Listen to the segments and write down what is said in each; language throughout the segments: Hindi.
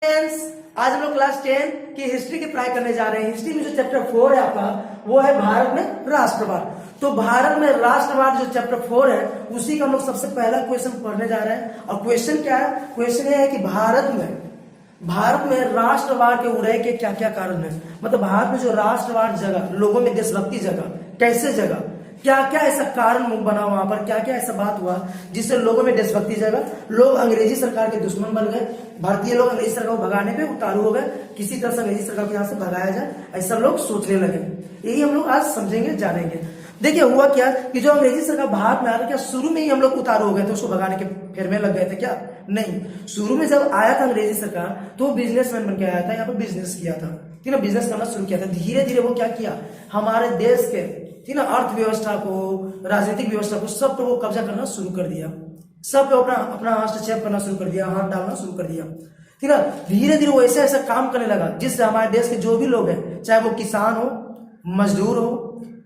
फ्रेंड्स, आज हम लोग क्लास 10 की हिस्ट्री की पढ़ाई करने जा रहे हैं। हिस्ट्री में जो चैप्टर 4 है आपका, वो है भारत में राष्ट्रवाद। तो भारत में राष्ट्रवाद जो चैप्टर 4 है, उसी का हम लोग सबसे पहला क्वेश्चन पढ़ने जा रहे हैं। और क्वेश्चन क्या है? क्वेश्चन ये है कि भारत में राष्ट्रवाद के उदय के क्या क्या कारण है। मतलब भारत में जो राष्ट्रवाद जगह, लोगों में देशभक्ति जगह, कैसे जगह, क्या क्या ऐसा कारण बना वहां पर, क्या क्या ऐसा बात हुआ जिससे लोगों में देशभक्ति जगह, लोग अंग्रेजी सरकार के दुश्मन बन गए, भारतीय लोग अंग्रेजी सरकार को भगाने पे उतारू हो गए, किसी तरह से अंग्रेजी सरकार को यहाँ से भगाया जाए, ऐसा लोग सोचने लगे। यही हम लोग आज समझेंगे, जानेंगे। देखिए हुआ क्या कि जो अंग्रेजी सरकार भारत में आ रहा, क्या शुरू में ही हम लोग उतारू हो गए थे, उसको भगाने के फेर में लग गए थे क्या? नहीं, शुरू में जब आया था अंग्रेजी सरकार तो बिजनेसमैन बन के आया था, यहाँ पर बिजनेस किया था, ठीक है, बिजनेस करना शुरू किया था। धीरे धीरे वो क्या किया, हमारे देश के, ठीक है, अर्थव्यवस्था को, राजनीतिक व्यवस्था को, सब पे वो कब्जा करना शुरू कर दिया, सब पे अपना हस्तक्षेप करना शुरू कर दिया, हाथ डालना शुरू कर दिया, ठीक है। धीरे धीरे वो ऐसा ऐसा काम करने लगा जिससे हमारे देश के जो भी लोग हैं, चाहे वो किसान हो, मजदूर हो,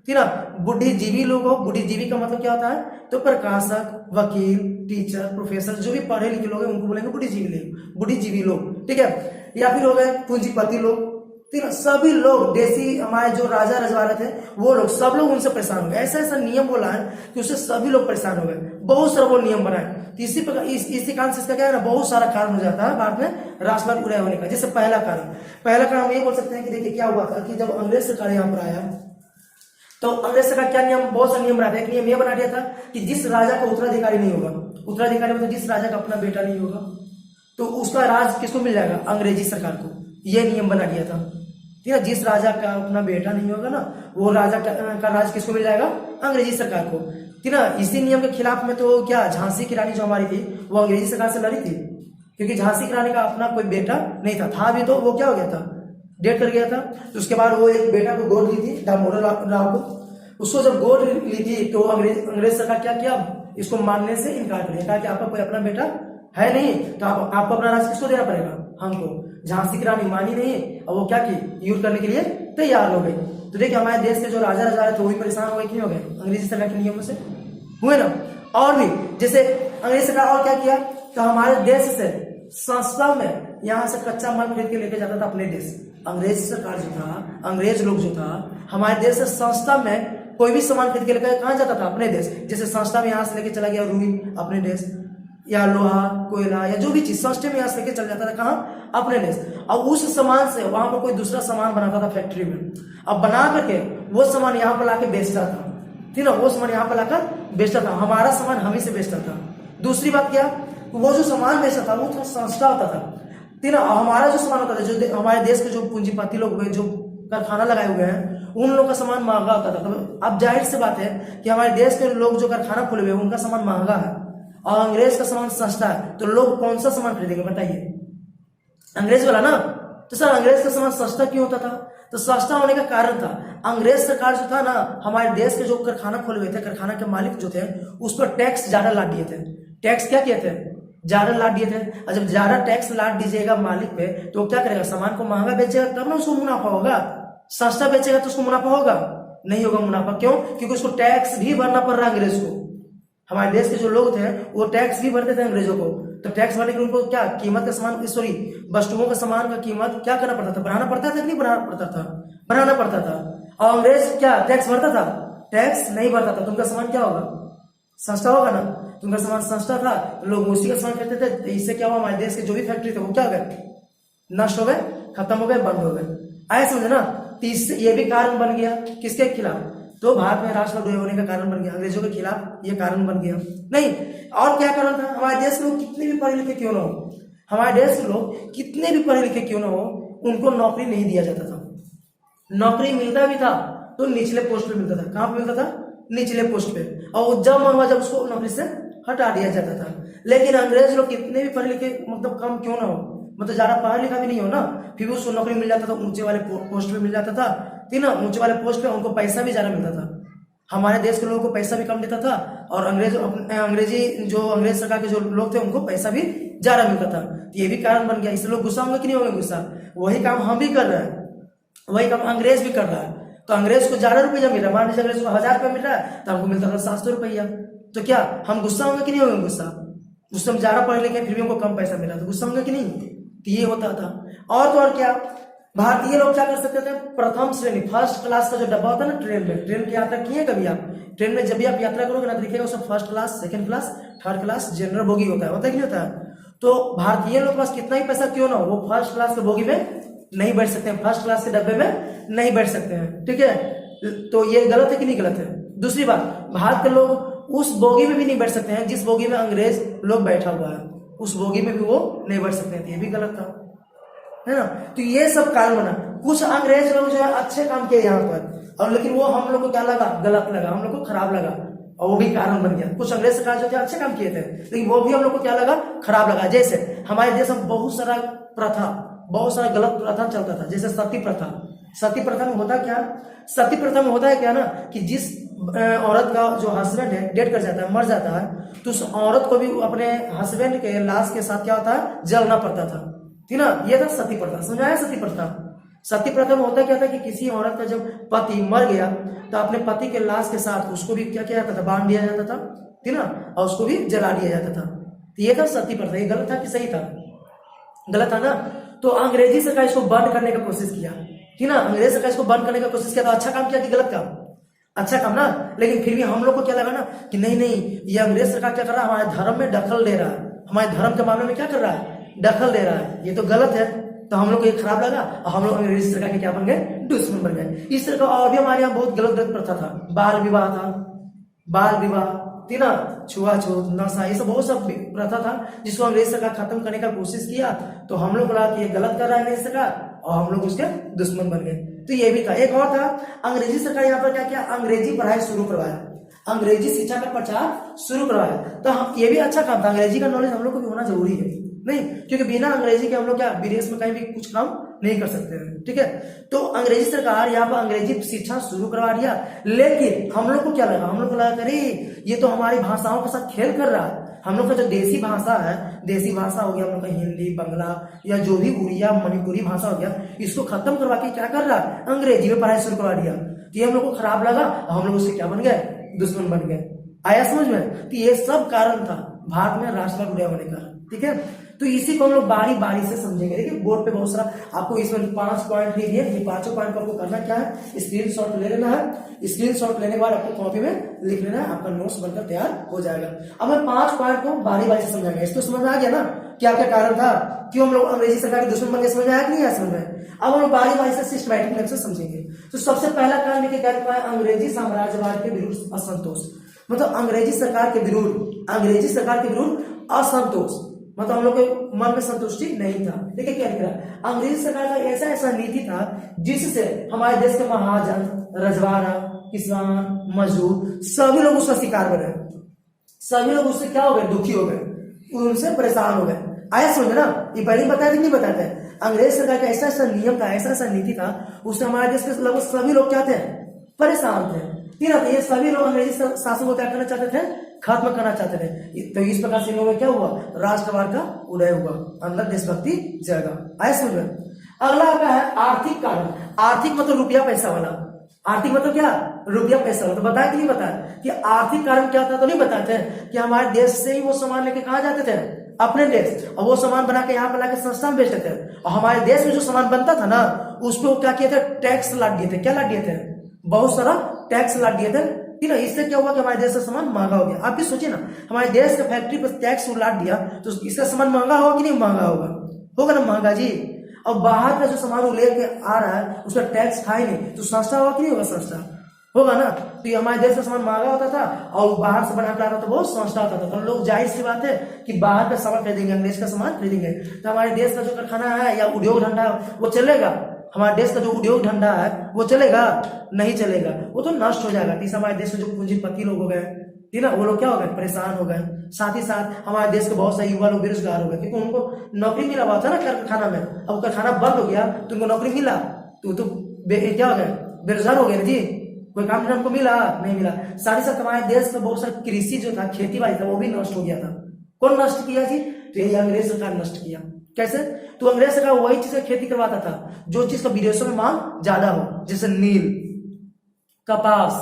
ठीक है, बुद्धिजीवी लोग हो। बुद्धिजीवी का मतलब क्या होता है? तो प्रकाशक, वकील, टीचर, प्रोफेसर, जो भी पढ़े लिखे लोग हैं उनको बोलेंगे बुद्धिजीवी लोग, ठीक है। या फिर हो गए पूंजीपति लोग, ठीक है। सभी लोग, देसी हमारे जो राजा रजवाड़े थे वो लोग, सब लोग उनसे परेशान हो गए। ऐसा ऐसा नियम बोला है कि उससे सभी लोग परेशान हो गए। बहुत सारा वो नियम बनाए। इसी प्रकार इसी कारण से इसका क्या है ना, बहुत सारा कारण हो जाता है भारत में राष्ट्रवाद उदय होने का। जैसे पहला कारण हम ये बोल सकते हैं कि देखिए क्या हुआ था कि जब अंग्रेज सरकार यहाँ पर आया तो अंग्रेज सरकार क्या नियम, बहुत सा नियम बनाया था। एक नियम ये बना दिया था कि जिस राजा का उत्तराधिकारी नहीं होगा, उत्तराधिकारी मतलब जिस राजा का अपना बेटा नहीं होगा, तो उसका राज किसको मिल जाएगा? अंग्रेजी सरकार को। यह नियम बना दिया था, ठीक है। जिस राजा का अपना बेटा नहीं होगा ना, वो राजा का राज किसको मिल जाएगा? अंग्रेजी सरकार को, ठीक है। इसी नियम के खिलाफ में तो क्या झांसी की रानी जो हमारी थी, वो अंग्रेजी सरकार से लड़ी थी, क्योंकि झांसी की रानी का अपना कोई बेटा नहीं था भी, तो वो क्या हो गया था, डेथ कर गया था। तो उसके बाद वो एक बेटा को गोद ली थी, दामोदर राव को। उसको जब गोद ली थी तो अंग्रेज सरकार क्या किया, इसको मानने से इनकार कर दिया। कहा कि आपका कोई अपना बेटा है नहीं, तो आपको अपना राज किसको देना पड़ेगा? हमको। झांसी की रानी मानी नहीं, और वो क्या की, युद्ध करने के लिए तैयार हो गई। तो देखिए हमारे देश के जो राजा रजवाड़े थे वो भी परेशान हो गए, क्यों हो गए? अंग्रेजी सरकार के नियमों से हुए ना। और भी जैसे अंग्रेजी सरकार और क्या किया, तो हमारे देश से सस्ता में यहाँ से कच्चा माल खरीद के लेके जाता था अपने देश। अंग्रेज सरकार जो था, अंग्रेज लोग जो था, हमारे देश से सस्ता में कोई भी सामान खरीद के लेकर कहाँ जाता था? अपने देश। जैसे सस्ता में यहाँ से लेके चला गया रुई अपने देश, या लोहा, कोयला, या जो भी चीज सस्ते में यहाँ से लेके चल जाता था, कहाँ? अपने देश। और उस सामान से वहां पर कोई दूसरा सामान बनाता था फैक्ट्री में, अब बना करके वो सामान यहाँ पर लाके बेचता था, ठीक है। वो सामान यहाँ पर लाकर बेचता था, हमारा सामान हम ही से बेचता था। दूसरी बात क्या, वो जो सामान बेचता था वो थोड़ा सस्ता होता था, ठीक है। हमारा जो सामान होता था, जो हमारे देश के जो पूंजीपति लोग हुए, जो कारखाना लगाए हुए हैं, उन लोगों का सामान महंगा होता था। तो अब जाहिर सी बात है कि हमारे देश के लोग जो कारखाना खोले हुए हैं उनका सामान महंगा है और अंग्रेज का सामान सस्ता है, तो लोग कौन सा सामान खरीदेंगे बताइए? अंग्रेज वाला ना। तो सर अंग्रेज का सामान सस्ता क्यों होता था? तो सस्ता होने का कारण था, अंग्रेज सरकार जो था ना, हमारे देश के जो कारखाना खोले हुए थे, कारखाना के मालिक जो थे, उस पर टैक्स ज्यादा लाद दिए थे। टैक्स क्या किए थे? ज्यादा लाद दिए थे। और जब ज्यादा टैक्स लाद दीजिएगा मालिक पे, तो क्या करेगा? सामान को महंगा बेचेगा, तब ना उसको मुनाफा होगा। सस्ता बेचेगा तो उसको मुनाफा होगा? नहीं होगा मुनाफा। क्यों? क्योंकि उसको टैक्स भी भरना पड़ रहा है अंग्रेज को। हमारे देश के जो लोग थे वो टैक्स भी भरते थे अंग्रेजों को, तो टैक्स भरने के उनको क्या कीमत का सामान, सॉरी, वस्तुओं का सामान का कीमत क्या करना पड़ता था? बढ़ाना पड़ता था कि नहीं बढ़ाना पड़ता था? बढ़ाना पड़ता था। और अंग्रेज क्या टैक्स भरता था? टैक्स नहीं भरता था। तुमका सामान क्या होगा? सस्ता होगा ना। तुमका सामान सस्ता था, लोग उसी का सामान खरीदते थे। तो इससे क्या हुआ, हमारे देश के जो भी फैक्ट्री थे वो क्या हो गए? नष्ट हो गए, खत्म हो गए, बंद हो गए। आए समझे ना। तो इससे ये भी कारण बन गया किसके खिलाफ? तो भारत में राष्ट्रवाद उदय होने का कारण बन गया, अंग्रेजों के खिलाफ ये कारण बन गया। नहीं, और क्या कारण था? हमारे देश के लोग कितने भी पढ़े लिखे क्यों ना हो, हमारे देश के लोग कितने भी पढ़े लिखे क्यों ना हो, उनको नौकरी नहीं दिया जाता था। नौकरी मिलता भी था तो निचले पोस्ट पे मिलता था। कहां पे मिलता था? निचले पोस्ट पे। और जब मन हुआ जब उसको नौकरी से हटा दिया जाता था। लेकिन अंग्रेज लोग कितने भी पढ़े लिखे, मतलब कम क्यों ना हो, मतलब ज्यादा पढ़ा लिखा भी नहीं हो ना, फिर भी उसको नौकरी मिल जाता था, ऊंचे वाले पोस्ट पे मिल जाता था, ठीक ना। ऊंचे वाले पोस्ट पे उनको पैसा भी ज्यादा मिलता था। हमारे देश के लोगों को पैसा भी कम देता था, और अंग्रेज सरकार के जो लोग थे उनको पैसा भी ज्यादा मिलता था। तो ये भी कारण बन गया। इससे लोग गुस्सा होंगे कि नहीं होंगे? गुस्सा। वही काम हम भी कर रहे हैं, वही काम अंग्रेज भी कर रहा है। तो अंग्रेज को ज्यादा रुपया मिल रहा है, मान लीजिए अंग्रेज को 1000 रुपया मिल रहा है तो हमको मिलता था 700 रुपया। तो क्या हम गुस्सा होंगे कि नहीं होंगे? गुस्सा। उससे हम ज्यादा पढ़े लिखे फिर भी हमको कम पैसा मिला, तो गुस्सा होंगे कि नहीं? तो ये होता था। और तो और क्या, भारतीय लोग क्या कर सकते थे, प्रथम श्रेणी फर्स्ट क्लास का जो डब्बा होता है ना ट्रेन में, ट्रेन की यात्रा किए कभी आप, ट्रेन में जब भी आप यात्रा करोगे ना तो देखिएगा उसमें first class, second class, third class, general bogie होता है कि नहीं होता है। तो भारतीय लोग के पास कितना ही पैसा क्यों ना हो, वो फर्स्ट क्लास के बोगी में नहीं बैठ सकते हैं, फर्स्ट क्लास के डब्बे में नहीं बैठ सकते हैं, ठीक है। तो ये गलत है कि नहीं गलत है। दूसरी बात, भारत के लोग उस बोगी में भी नहीं बैठ सकते हैं जिस बोगी में अंग्रेज लोग बैठा हुआ है, उस बोगी में भी वो नहीं बैठ सकते हैं, ये भी गलत था, है ना। तो ये सब कारण बना, कुछ अंग्रेज लोग जो है अच्छे काम किए यहाँ पर, और लेकिन वो हम लोग को क्या लगा, गलत लगा, हम लोग को खराब लगा, और वो भी कारण बन गया। कुछ अंग्रेज सरकार जो थे अच्छे काम किए थे, लेकिन वो भी हम लोग को क्या लगा, खराब लगा। जैसे हमारे देश में बहुत सारा प्रथा, बहुत सारा गलत प्रथा चलता था, जैसे सती प्रथा। सती प्रथा में होता क्या, सती प्रथा में होता है क्या ना, कि जिस औरत का जो हस्बैंड है डेड कर जाता है, मर जाता है, तो उस औरत को भी अपने हस्बैंड के लाश के साथ क्या होता है, जलना पड़ता था, ठीक ना। ये था सती प्रथा, समझाया सती प्रथा। सती प्रथा में होता क्या था कि किसी औरत का जब पति मर गया तो अपने पति के लाश के साथ उसको भी क्या किया जाता था, बांध दिया जाता था, ठीक ना, और उसको भी जला दिया जाता था। तो ये था सती प्रथा। ये गलत था कि सही था, गलत था ना। तो अंग्रेजी सरकार इसको बंद करने का कोशिश किया, ठीक ना, अंग्रेज सरकार इसको बंद करने का कोशिश किया। तो अच्छा काम किया कि गलत काम, अच्छा काम ना। लेकिन फिर भी हम लोग को क्या लगा ना कि नहीं नहीं, ये अंग्रेज सरकार क्या कर रहा है, हमारे धर्म में दखल दे रहा है, हमारे धर्म के मामले में क्या कर रहा है, दखल दे रहा है, ये तो गलत है। तो हम लोग को ये खराब लगा और हम लोग अंग्रेज सरकार के क्या बन गए, दुश्मन बन गए। इस तरह का और भी हमारे यहाँ बहुत गलत गलत प्रथा था, बाल विवाह था, बाल विवाह, ठीक ना, छुआछूत, नशा, ये सब बहुत सब प्रथा था जिसको अंग्रेज सरकार खत्म करने का कोशिश किया। तो हम लोग लगा कि ये गलत कर रहा है अंग्रेज सरकार, और हम लोग उसके दुश्मन बन गए। तो ये भी था। एक और था, अंग्रेजी सरकार यहाँ पर क्या किया, अंग्रेजी पढ़ाई शुरू करवाया, अंग्रेजी शिक्षा का प्रचार शुरू करवाया। तो हम, ये भी अच्छा काम था, अंग्रेजी का नॉलेज हम लोग को भी होना जरूरी है, नहीं, क्योंकि बिना अंग्रेजी के हम लोग क्या विदेश में कहीं भी कुछ काम नहीं कर सकते हैं, ठीक है। तो अंग्रेजी सरकार यहाँ पर अंग्रेजी शिक्षा शुरू करवा दिया, लेकिन हम लोग को क्या लगा, हम लोग को लगा अरे ये तो हमारी भाषाओं के साथ खेल कर रहा है। हम लोग का जो देसी भाषा है, देसी भाषा हो गया हम लोग का हिंदी, बंगला या जो भी उड़िया मणिपुरी भाषा हो गया, इसको खत्म करवा के क्या कर रहा है, अंग्रेजी में पढ़ाई शुरू करवा दिया। तो ये हम लोग को खराब लगा और हम लोग उससे क्या बन गए, दुश्मन बन गए। आया समझ में। तो ये सब कारण था भारत में राष्ट्रवाद उदय होने का, ठीक है। तो इसी को हम लोग बारी बारी से समझेंगे। देखिए बोर्ड पे बहुत सारा आपको इसमें 5 पॉइंट ही दिए, ये 5 पॉइंट को आपको करना क्या है, स्क्रीनशॉट ले लेना है। स्क्रीनशॉट लेने के बाद आपको कॉपी में लिख लेना है, आपका नोट्स बनकर तैयार हो जाएगा। अब हम 5 पॉइंट को बारी बारी से समझाएंगे। इसको समझ में आ गया ना, क्या क्या कारण था, क्यों हम लोग अंग्रेजी सरकार के दुश्मन बन गए, समझ में आया कि नहीं आया समझ में। अब हम लोग बारी बारी से सिस्टमैटिक ढंग से समझेंगे। तो सबसे पहला कारण देखिए क्या लिखा है, अंग्रेजी साम्राज्यवाद के विरुद्ध असंतोष, मतलब अंग्रेजी सरकार के विरुद्ध, अंग्रेजी सरकार के विरुद्ध असंतोष, मतलब हम लोग के मन में संतुष्टि नहीं था। देखिए क्या लिख रहा है, अंग्रेजी सरकार का ऐसा ऐसा नीति था जिससे हमारे देश के महाजन, रजवाड़ा, किसान, मजदूर सभी लोग उसका शिकार बने, सभी लोग उससे क्या हो गए, दुखी हो गए, उनसे परेशान हो गए। आया समझ ना, ये पहले बताया कि नहीं बताते। अंग्रेज सरकार का ऐसा ऐसा नियम था, ऐसा ऐसा नीति था, उससे हमारे देश के लगभग सभी लोग क्या थे, परेशान थे। ये सभी लोग अंग्रेजी शासन को क्या करना चाहते थे, खत्म करना चाहते थे। तो इस प्रकार से इन लोगों में क्या हुआ, राष्ट्रवाद का उदय हुआ, अंदर देशभक्ति जगा। आया समझ में। अगला आता है आर्थिक कारण। आर्थिक मतलब रुपया पैसा वाला, आर्थिक मतलब क्या, रुपया पैसा वाला। तो बताया कि नहीं बताया कि आर्थिक कारण क्या था, तो नहीं बताते कि हमारे देश से ही वो सामान लेके कहाँ जाते थे, अपने देश, और वो सामान बना के यहाँ पर लाके संस्था में बेचते थे। और हमारे देश में जो सामान बनता था ना, उस पर वो क्या किए थे, टैक्स लाद दिए थे। क्या लाद दिए थे, बहुत सारा टैक्स लाद दिए थे, ठीक है। इससे क्या हुआ कि हमारे देश का सामान महंगा हो गया। आप भी सोचिए ना, हमारे देश का फैक्ट्री पर टैक्स लाद दिया तो इसका सामान महंगा होगा कि नहीं महंगा होगा, होगा ना महंगा जी। और बाहर का जो सामान वो लेके आ रहा है उसका टैक्स खाए नहीं तो सस्ता होगा कि नहीं होगा, सस्ता होगा ना। तो ये हमारे देश का सामान महंगा होता था और बाहर से बना के आता था बहुत सस्ता होता था। तो लोग जाहिर सी बात है कि बाहर का सामान खरीदेंगे, अंग्रेज का सामान खरीदेंगे। तो हमारे देश का जो कारखाना है या उद्योग धंधा वो चलेगा, हमारे देश का जो उद्योग धंधा है वो चलेगा, नहीं चलेगा, वो तो नष्ट हो जाएगा। इस हमारे देश में जो पूंजीपति लोग हो गए, ठीक ना, वो लोग क्या हो गए, परेशान हो गए। साथ ही साथ हमारे देश के बहुत सारे युवा लोग बेरोजगार हो गए, क्योंकि उनको नौकरी मिला हुआ था ना कारखाना में। अब कारखाना बंद हो गया तो उनको नौकरी मिला तो क्या हो गए, बेरोजगार हो गए जी, कोई काम हमको मिला नहीं मिला। साथ ही साथ हमारे देश का बहुत सारा कृषि जो था, खेती बाड़ी था, वो भी नष्ट हो गया था। कौन नष्ट किया जी, तो यही अंग्रेज सरकार नष्ट किया। कैसे, तो अंग्रेज सरकार वही चीज का खेती करवाता था जो चीज का विदेशों में मांग ज्यादा हो, जैसे नील, कपास,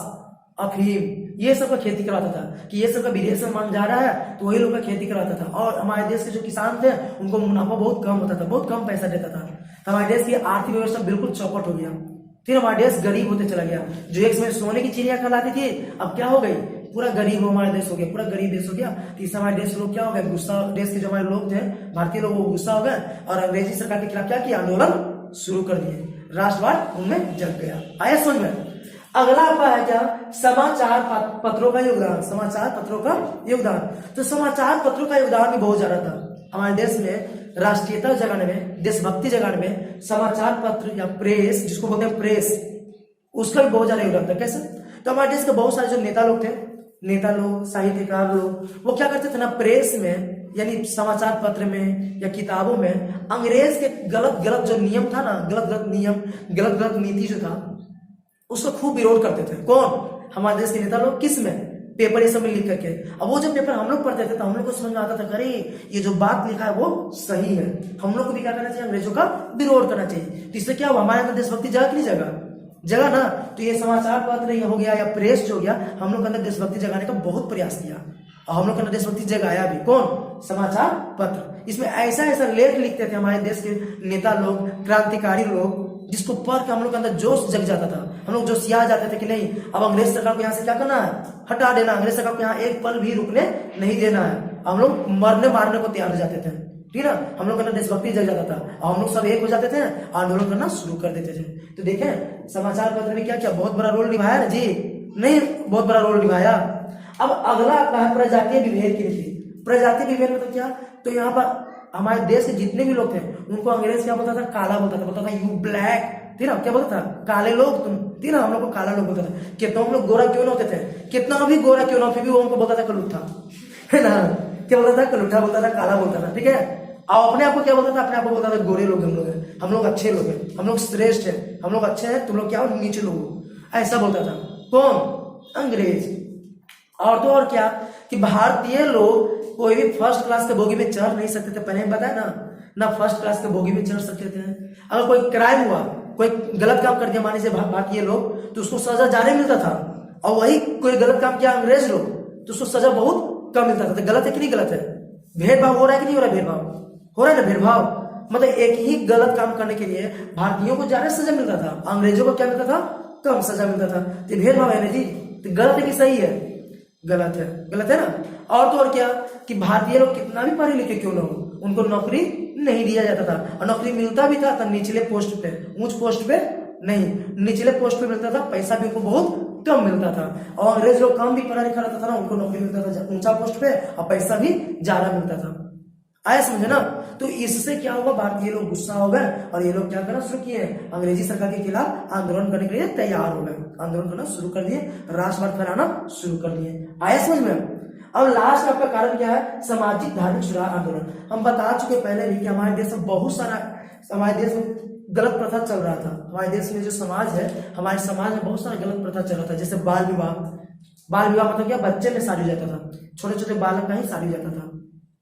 अफीम, ये सब का खेती कराता था कि ये सब का विदेश में मांग जा रहा है, तो वही लोग का खेती कराता था। और हमारे देश के जो किसान थे उनको मुनाफा बहुत कम होता था, बहुत कम पैसा देता था। हमारे देश की आर्थिक व्यवस्था बिल्कुल चौपट हो गया। फिर हमारा देश गरीब होते चला गया। जो एक समय सोने की चिड़िया कहलाती थी, अब क्या हो गई, पूरा गरीब हमारा देश हो गया, पूरा गरीब देश हो गया। तो इस हमारे देश लोग क्या हो गए, गुस्सा, देश के जो हमारे लोग थे भारतीय लोग, वो गुस्सा हो गए और अंग्रेजी सरकार के खिलाफ क्या किया, आंदोलन शुरू कर दिए। राष्ट्रवाद उनमें जग गया। आया समझ में। अगला आपका है क्या, समाचार पत्रों का योगदान। समाचार पत्रों का योगदान, तो समाचार पत्रों का योगदान भी बहुत ज्यादा था हमारे देश में। राष्ट्रीयता जगाने में, देशभक्ति जगाने में समाचार पत्र या प्रेस, जिसको बोलते हैं प्रेस, उसका भी बहुत ज्यादा योगदान था। कैसे, तो हमारे देश के बहुत सारे जो नेता लोग थे, नेता लोग, साहित्यकार लोग, वो क्या करते थे ना, प्रेस में यानी समाचार पत्र में या किताबों में अंग्रेज के गलत गलत जो नियम था ना, गलत गलत नियम, गलत गलत नीति जो था, उसका खूब विरोध करते थे। कौन, हमारे देश के नेता लोग। किस में, पेपर ये सब में लिख करके। अब वो जब पेपर हम लोग पढ़ते थे तो हम लोग को समझ में आता था, अरे ये जो बात लिखा है वो सही है, हम लोग को भी क्या करना चाहिए, अंग्रेजों का विरोध करना चाहिए। तो इससे क्या हुआ, हमारे अंदर देशभक्ति जगा कि नहीं जगा, जगह ना। तो ये समाचार पत्र हो गया या प्रेस जो हो गया, हम लोग के अंदर देशभक्ति जगाने का बहुत प्रयास किया और हम लोग के अंदर देशभक्ति जगाया भी। कौन, समाचार पत्र। इसमें ऐसा ऐसा लेख लिखते थे हमारे देश के नेता लोग, क्रांतिकारी लोग, जिसको पढ़ के हम लोग के अंदर जोश जग जाता था। हम लोग जोशिया जाते थे कि नहीं, अब अंग्रेज सरकार को यहाँ से क्या करना है, हटा देना, अंग्रेज सरकार को यहाँ एक पल भी रुकने नहीं देना है। हम लोग मरने मारने को तैयार हो जाते थे, ठीक है ना। हम लोग के अंदर देशभक्ति जग जाता था और हम लोग सब एक हो जाते थे, आंदोलन करना शुरू कर देते थे। तो देखें समाचार पत्र ने क्या किया, बहुत बड़ा रोल निभाया ना जी, नहीं बहुत बड़ा रोल निभाया। अब अगला आता है प्रजातीय विभेद की नीति। प्रजातीय विभेद मतलब क्या, तो यहाँ पर हमारे देश के जितने भी लोग थे उनको अंग्रेज क्या बोलता था, काला बोलता था, यू ब्लैक, ठीक ना, क्या बोलता था, काले लोग तुम, ठीक ना, हम लोग को काला लोग बोलता था। कितना हम लोग गोरा क्यों ना होते थे, कितना भी गोरा क्यों ना, फिर भी वो हमको बोलता था कलुट्ठा, है ना, क्या बोलता था, कलुट्ठा बोलता था, काला बोलता था, ठीक है। और अपने आप को क्या बोलता था, अपने आप को बोलता था गोरे लोग, हम लोग अच्छे लोग हैं, हम लोग श्रेष्ठ है, हम लोग अच्छे हैं, तुम लोग क्या हो, नीचे लोग हो, ऐसा बोलता था। कौन, अंग्रेज। और तो और क्या कि भारतीय लोग कोई भी फर्स्ट क्लास के बोगी में चढ़ नहीं सकते थे। पहले बताया ना फर्स्ट क्लास के बोगी में चढ़ सकते थे। अगर कोई क्राइम हुआ, कोई गलत काम कर दिया माने से भारतीय लोग, तो उसको सजा ज्यादा मिलता था। और वही कोई गलत काम किया अंग्रेज लोग, तो उसको सजा बहुत कम मिलता था। तो गलत है कि नहीं गलत है, भेदभाव हो रहा है कि नहीं हो रहा है, भेदभाव हो रहा है ना, भेदभाव मतलब एक ही गलत काम करने के लिए भारतीयों को ज्यादा सजा मिलता था, अंग्रेजों को क्या मिलता था, कम सजा मिलता था। तो भेदभाव है ना जी, तो गलत है कि सही है, गलत है, गलत है ना। और तो और क्या कि भारतीय लोग कितना भी पढ़े लिखे क्यों ना हो, उनको नौकरी नहीं दिया जाता था। और नौकरी मिलता भी था तो निचले पोस्ट पे, उच्च पोस्ट पे नहीं, निचले पोस्ट पे मिलता था, पैसा भी उनको बहुत कम मिलता था। और अंग्रेज लोग कम भी पढ़ा लिखा रहता था ना, उनको नौकरी मिलता था ऊंचा पोस्ट पे और पैसा भी ज्यादा मिलता था। आया समझे ना। तो इससे क्या हुआ, भारतीय लोग गुस्सा हो गए और ये लोग क्या करना शुरू किए, अंग्रेजी सरकार के खिलाफ आंदोलन करने के लिए तैयार हो गए, आंदोलन करना शुरू कर दिए, राष्ट्रवाद फैलाना शुरू कर दिए। आया समझ में। अब लास्ट आपका कारण क्या है, सामाजिक धार्मिक सुधार आंदोलन। हम बता चुके पहले भी कि हमारे देश में बहुत सारा, हमारे देश में गलत प्रथा चल रहा था। हमारे देश में जो समाज है, हमारे समाज में बहुत सारा गलत प्रथा चल रहा था। जैसे बाल विवाह, बाल विवाह मतलब क्या, बच्चे में शादी हो जाता था, छोटे छोटे बालक का ही शादी हो जाता था,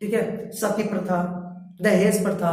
ठीक है। सती प्रथा, दहेज प्रथा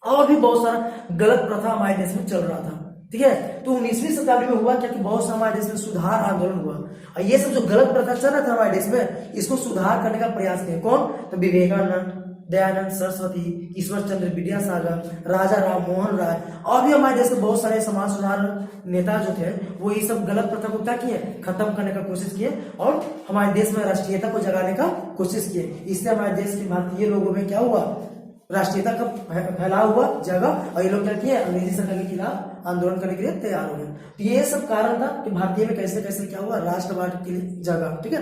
और भी बहुत सारा गलत प्रथा हमारे देश में चल रहा था, ठीक है। तो 19वीं शताब्दी में हुआ क्या कि बहुत सारा हमारे देश में सुधार आंदोलन हुआ और ये सब जो गलत प्रथा चल रहा था हमारे देश में, इसको सुधार करने का प्रयास किया। कौन, तो विवेकानंद, दयानंद सरस्वती, ईश्वर चंद्र विद्यासागर, राजा राम मोहन राय और भी हमारे देश के बहुत सारे समाज सुधार नेता जो थे, वो ये सब गलत प्रथा को क्या किए, खत्म करने का कोशिश किए और हमारे देश में राष्ट्रीयता को जगाने का कोशिश किए। इससे हमारे देश के भारतीय लोगों में क्या हुआ, राष्ट्रीयता का फैलाव हुआ, जगह, और ये लोग क्या किए, अंग्रेजी सरकार के खिलाफ आंदोलन करने के लिए तैयार हो गए। तो ये सब कारण था कि भारतीय में कैसे कैसे क्या हुआ, राष्ट्रवाद की जगह, ठीक है।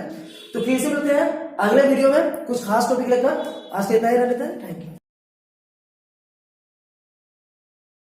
तो फिर से मिलते हैं अगले वीडियो में कुछ खास टॉपिक लेकर। आज के इतना ही रहते हैं। Thank you.